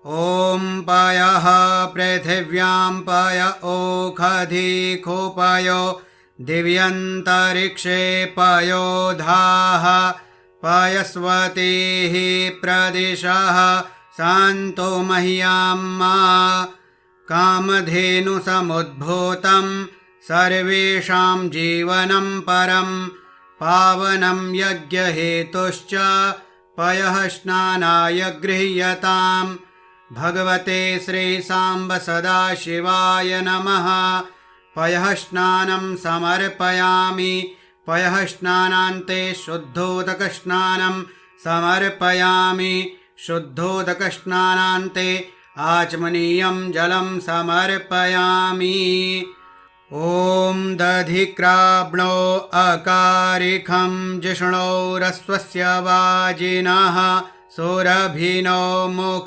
ॐ पयः पृथिव्यां पय ओखधिखोपयो दिव्यन्तरिक्षे पयोधाः पयस्वतीः प्रदिशः सन्तु मह्यं मा कामधेनुसमुद्भूतं सर्वेषां जीवनं परं पावनं यज्ञहेतुश्च पयः स्नानाय गृह्यताम्। भगवते श्रीसाम्ब सदाशिवाय नमः। पयः स्नानं समर्पयामि। पयः स्नानान्ते शुद्धोदकस्नानं समर्पयामि। शुद्धोदकस्नानान्ते आचमनीयं जलं समर्पयामि। ॐ दधिक्राब्णो अकारिखं जिष्णोरस्वस्य वाजिनः सुरभिनो मुख